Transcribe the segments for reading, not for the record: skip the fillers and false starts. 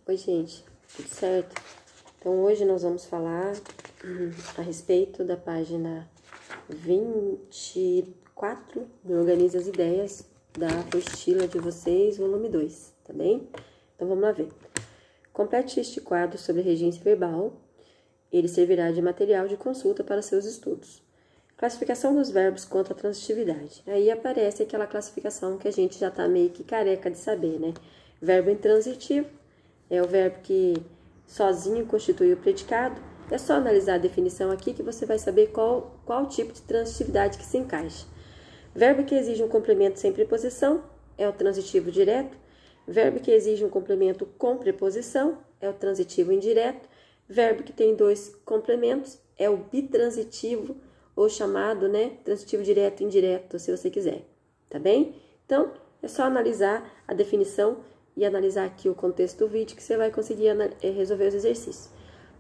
Oi, gente, tudo certo? Então, hoje nós vamos falar a respeito da página 24 do Organiza as Ideias da apostila de vocês, volume 2, tá bem? Então, vamos lá ver. Complete este quadro sobre regência verbal. Ele servirá de material de consulta para seus estudos. Classificação dos verbos contra a transitividade. Aí aparece aquela classificação que a gente já tá meio que careca de saber, né? Verbo intransitivo é o verbo que sozinho constitui o predicado. É só analisar a definição aqui que você vai saber qual tipo de transitividade que se encaixa. Verbo que exige um complemento sem preposição é o transitivo direto. Verbo que exige um complemento com preposição é o transitivo indireto. Verbo que tem dois complementos é o bitransitivo, ou chamado, né, transitivo direto e indireto, se você quiser, tá bem? Então, é só analisar a definição e analisar aqui o contexto do vídeo que você vai conseguir resolver os exercícios.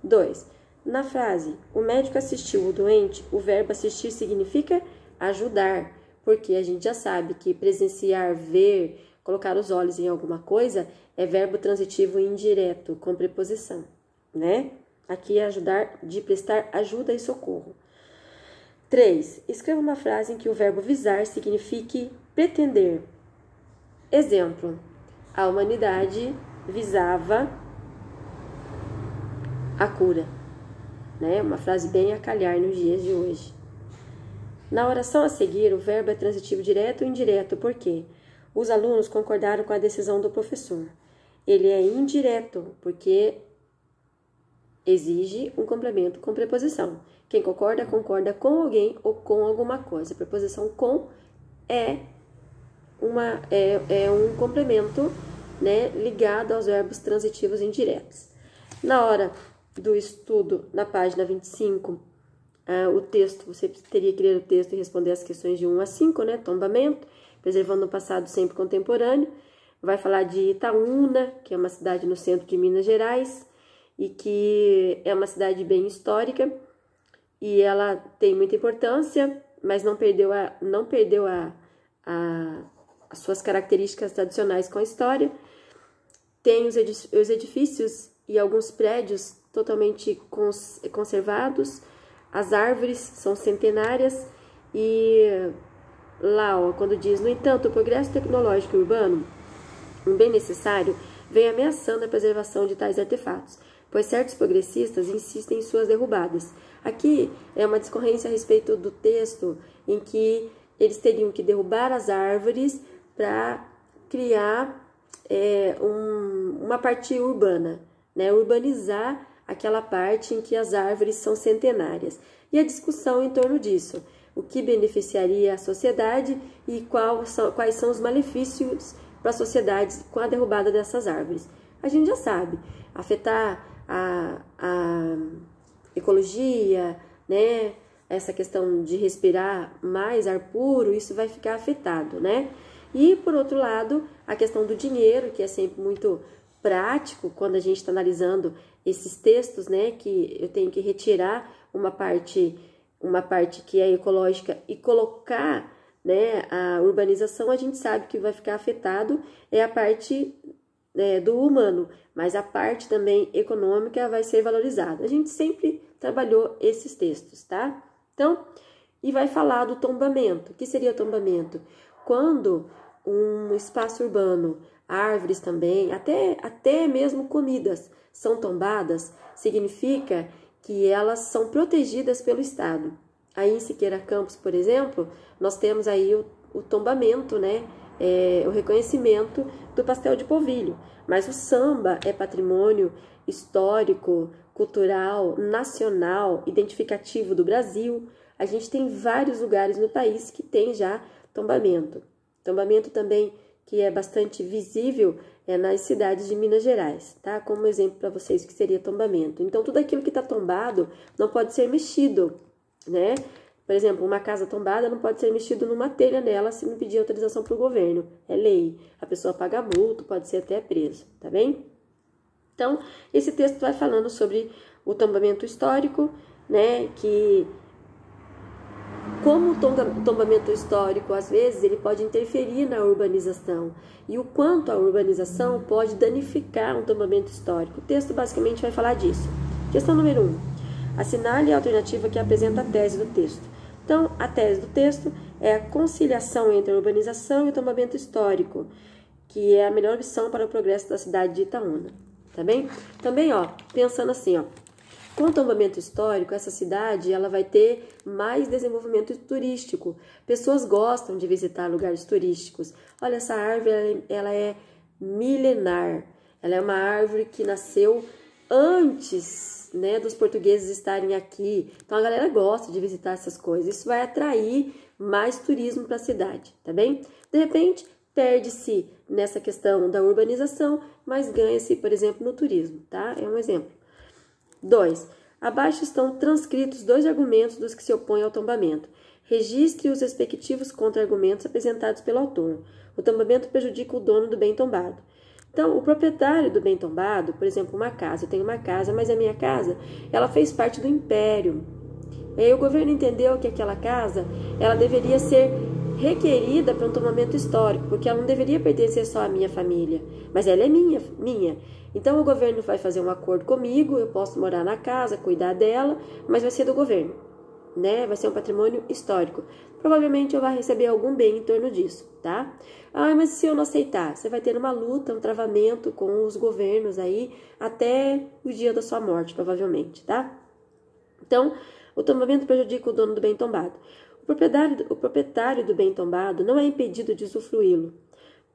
2. Na frase, o médico assistiu o doente, o verbo assistir significa ajudar, porque a gente já sabe que presenciar, ver, colocar os olhos em alguma coisa é verbo transitivo indireto, com preposição, né? Aqui é ajudar, de prestar ajuda e socorro. 3. Escreva uma frase em que o verbo visar signifique pretender. Exemplo: a humanidade visava a cura. Né? Uma frase bem a calhar nos dias de hoje. Na oração a seguir, o verbo é transitivo direto ou indireto, porque os alunos concordaram com a decisão do professor. Ele é indireto, porque exige um complemento com preposição. Quem concorda, concorda com alguém ou com alguma coisa. A preposição com é um complemento, né, ligado aos verbos transitivos indiretos. Na hora do estudo, na página 25, o texto, você teria que ler o texto e responder as questões de 1 a 5, né? Tombamento, preservando o passado sempre contemporâneo. Vai falar de Itaúna, que é uma cidade no centro de Minas Gerais, e que é uma cidade bem histórica, e ela tem muita importância, mas não perdeu as suas características tradicionais com a história. Tem os edifícios e alguns prédios totalmente conservados, as árvores são centenárias, e lá, ó, quando diz, no entanto, o progresso tecnológico e urbano, um bem necessário, vem ameaçando a preservação de tais artefatos, pois certos progressistas insistem em suas derrubadas. Aqui é uma discorrência a respeito do texto em que eles teriam que derrubar as árvores para criar uma parte urbana, né? Urbanizar aquela parte em que as árvores são centenárias. E a discussão em torno disso, o que beneficiaria a sociedade e quais são os malefícios para a sociedade com a derrubada dessas árvores. A gente já sabe, afetar a ecologia, né? Essa questão de respirar mais ar puro, isso vai ficar afetado, né? E, por outro lado, a questão do dinheiro, que é sempre muito prático quando a gente está analisando esses textos, né? Que eu tenho que retirar uma parte que é ecológica e colocar, né, a urbanização, a gente sabe que vai ficar afetado é a parte do humano, mas a parte também econômica vai ser valorizada. A gente sempre trabalhou esses textos, tá? Então, e vai falar do tombamento. O que seria o tombamento? Quando um espaço urbano, árvores também, até mesmo comidas são tombadas, significa que elas são protegidas pelo Estado. Aí em Siqueira Campos, por exemplo, nós temos aí o tombamento, né? O reconhecimento do pastel de polvilho, mas o samba é patrimônio histórico, cultural, nacional, identificativo do Brasil. A gente tem vários lugares no país que tem já tombamento. Tombamento também que é bastante visível nas cidades de Minas Gerais, tá? Como exemplo para vocês que seria tombamento. Então, tudo aquilo que está tombado não pode ser mexido, né? Por exemplo, uma casa tombada não pode ser mexido numa telha nela se não pedir autorização para o governo. É lei. A pessoa paga multa, pode ser até preso, tá bem? Então, esse texto vai falando sobre o tombamento histórico, né? Que como o tombamento histórico, às vezes, ele pode interferir na urbanização e o quanto a urbanização pode danificar um tombamento histórico. O texto basicamente vai falar disso. Questão número 1. Assinale a alternativa que apresenta a tese do texto. Então, a tese do texto é a conciliação entre a urbanização e o tombamento histórico, que é a melhor opção para o progresso da cidade de Itaúna. Tá bem? Também, ó, pensando assim, ó, com o tombamento histórico, essa cidade ela vai ter mais desenvolvimento turístico. Pessoas gostam de visitar lugares turísticos. Olha, essa árvore ela é milenar. Ela é uma árvore que nasceu antes, né, dos portugueses estarem aqui. Então a galera gosta de visitar essas coisas. Isso vai atrair mais turismo para a cidade, tá bem? De repente, perde-se nessa questão da urbanização, mas ganha-se, por exemplo, no turismo, tá? É um exemplo. 2. Abaixo estão transcritos 2 argumentos dos que se opõem ao tombamento. Registre os respectivos contra-argumentos apresentados pelo autor. O tombamento prejudica o dono do bem tombado. Então, o proprietário do bem tombado, por exemplo, uma casa. Eu tenho uma casa, mas a minha casa, ela fez parte do império. E aí o governo entendeu que aquela casa, ela deveria ser requerida para um tombamento histórico, porque ela não deveria pertencer só à minha família, mas ela é minha. Então o governo vai fazer um acordo comigo, eu posso morar na casa, cuidar dela, mas vai ser do governo, né? Vai ser um patrimônio histórico. Provavelmente eu vou receber algum bem em torno disso, tá? Ah, mas se eu não aceitar, você vai ter uma luta, um travamento com os governos aí até o dia da sua morte, provavelmente, tá? Então, o tombamento prejudica o dono do bem tombado. O proprietário do bem tombado não é impedido de usufruí-lo.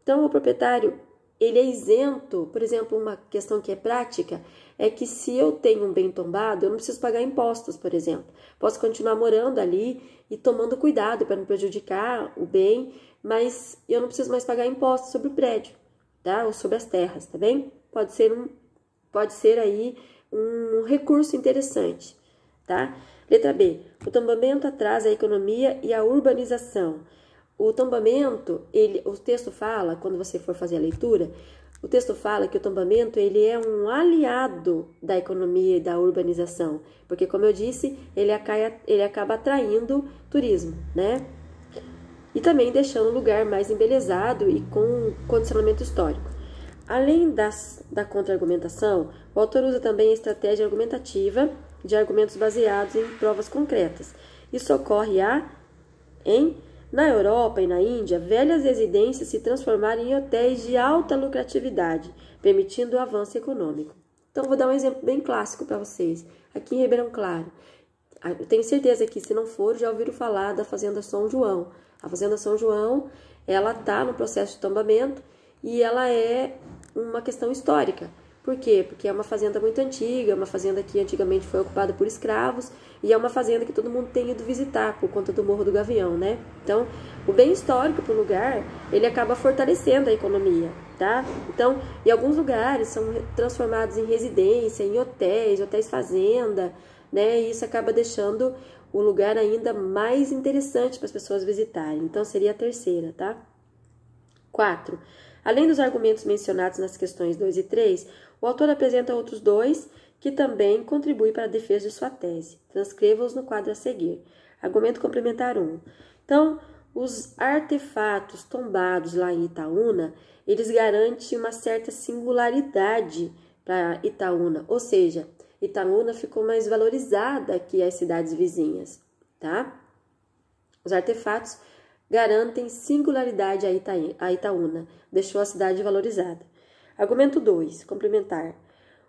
Então, o proprietário, ele é isento. Por exemplo, uma questão que é prática é que se eu tenho um bem tombado, eu não preciso pagar impostos, por exemplo. Posso continuar morando ali e tomando cuidado para não prejudicar o bem, mas eu não preciso mais pagar impostos sobre o prédio, tá? Ou sobre as terras, tá bem? Pode ser aí um recurso interessante, tá? Letra B. O tombamento atrasa a economia e a urbanização. O tombamento, o texto fala, quando você for fazer a leitura, o texto fala que o tombamento ele é um aliado da economia e da urbanização, porque, como eu disse, ele acaba atraindo turismo, né? E também deixando o lugar mais embelezado e com condicionamento histórico. Além da contra-argumentação, o autor usa também a estratégia argumentativa de argumentos baseados em provas concretas. Isso ocorre na Europa e na Índia, velhas residências se transformaram em hotéis de alta lucratividade, permitindo o avanço econômico. Então, vou dar um exemplo bem clássico para vocês. Aqui em Ribeirão Claro, eu tenho certeza que, se não for, já ouviram falar da Fazenda São João. A Fazenda São João, ela está no processo de tombamento e ela é uma questão histórica. Por quê? Porque é uma fazenda muito antiga, uma fazenda que antigamente foi ocupada por escravos e é uma fazenda que todo mundo tem ido visitar por conta do Morro do Gavião, né? Então, o bem histórico para o lugar, ele acaba fortalecendo a economia, tá? Então, em alguns lugares são transformados em residência, em hotéis fazenda, né? E isso acaba deixando o lugar ainda mais interessante para as pessoas visitarem. Então, seria a terceira, tá? 4. Além dos argumentos mencionados nas questões 2 e 3, o autor apresenta outros 2 que também contribuem para a defesa de sua tese. Transcreva-os no quadro a seguir. Argumento complementar 1. Então, os artefatos tombados lá em Itaúna, eles garantem uma certa singularidade para Itaúna, ou seja, Itaúna ficou mais valorizada que as cidades vizinhas, tá? Os artefatos garantem singularidade a Itaúna, deixou a cidade valorizada. Argumento 2, complementar.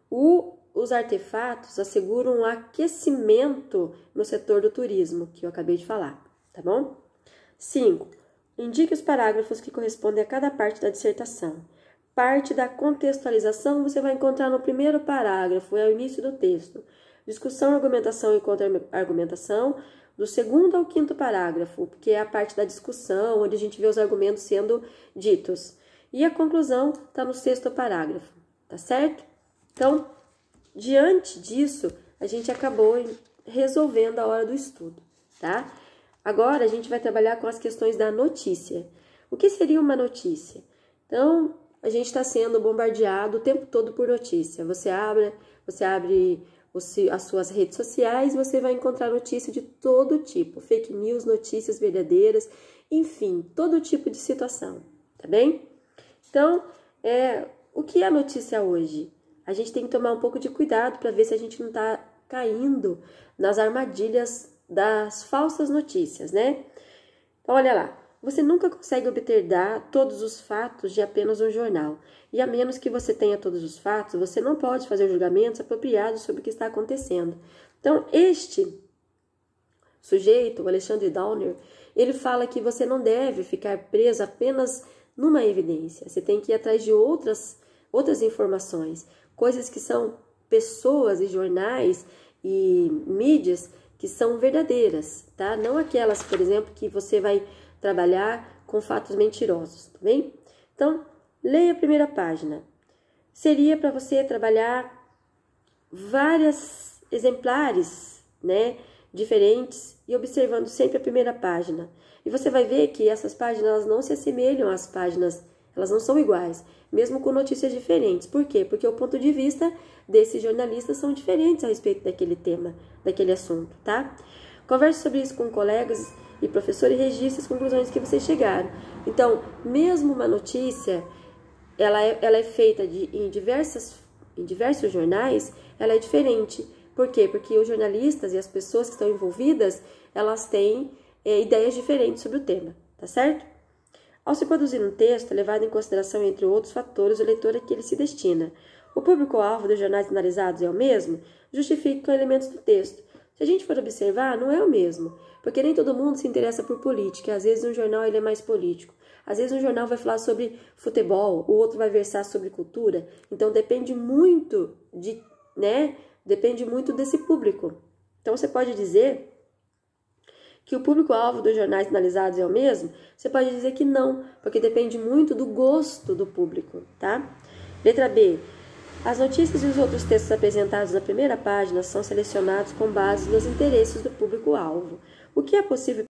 Os artefatos asseguram um aquecimento no setor do turismo, que eu acabei de falar, tá bom? 5. Indique os parágrafos que correspondem a cada parte da dissertação. Parte da contextualização você vai encontrar no primeiro parágrafo, é o início do texto. Discussão, argumentação e contra-argumentação, do 2º ao 5º parágrafo, que é a parte da discussão, onde a gente vê os argumentos sendo ditos. E a conclusão está no 6º parágrafo, tá certo? Então, diante disso, a gente acabou resolvendo a hora do estudo, tá? Agora, a gente vai trabalhar com as questões da notícia. O que seria uma notícia? Então, a gente está sendo bombardeado o tempo todo por notícia. Você abre as suas redes sociais, você vai encontrar notícia de todo tipo, fake news, notícias verdadeiras, enfim, todo tipo de situação, tá bem? Então, o que é a notícia hoje? A gente tem que tomar um pouco de cuidado para ver se a gente não está caindo nas armadilhas das falsas notícias, né? Então, olha lá, você nunca consegue obter todos os fatos de apenas um jornal. E a menos que você tenha todos os fatos, você não pode fazer julgamentos apropriados sobre o que está acontecendo. Então, este sujeito, o Alexandre Downer, ele fala que você não deve ficar preso apenas numa evidência. Você tem que ir atrás de outras informações, coisas que são pessoas e jornais e mídias que são verdadeiras, tá? Não aquelas, por exemplo, que você vai trabalhar com fatos mentirosos, tá bem? Então, leia a primeira página. Seria para você trabalhar vários exemplares, né, diferentes e observando sempre a primeira página. E você vai ver que essas páginas elas não se assemelham às páginas, elas não são iguais, mesmo com notícias diferentes. Por quê? Porque o ponto de vista desses jornalistas são diferentes a respeito daquele tema, daquele assunto, tá? Converse sobre isso com colegas e professor e registre as conclusões que vocês chegaram. Então, mesmo uma notícia, ela é feita em diversos jornais, ela é diferente. Por quê? Porque os jornalistas e as pessoas que estão envolvidas, elas têm ideias diferentes sobre o tema, tá certo? Ao se produzir um texto, é levado em consideração, entre outros fatores, o leitor a que ele se destina. O público-alvo dos jornais analisados é o mesmo? Justifique com elementos do texto. Se a gente for observar, não é o mesmo, porque nem todo mundo se interessa por política. Às vezes um jornal ele é mais político. Às vezes um jornal vai falar sobre futebol, o outro vai versar sobre cultura. Então depende muito depende muito desse público. Então você pode dizer que o público-alvo dos jornais analisados é o mesmo? Você pode dizer que não, porque depende muito do gosto do público, tá? Letra B. As notícias e os outros textos apresentados na primeira página são selecionados com base nos interesses do público-alvo. O que é possível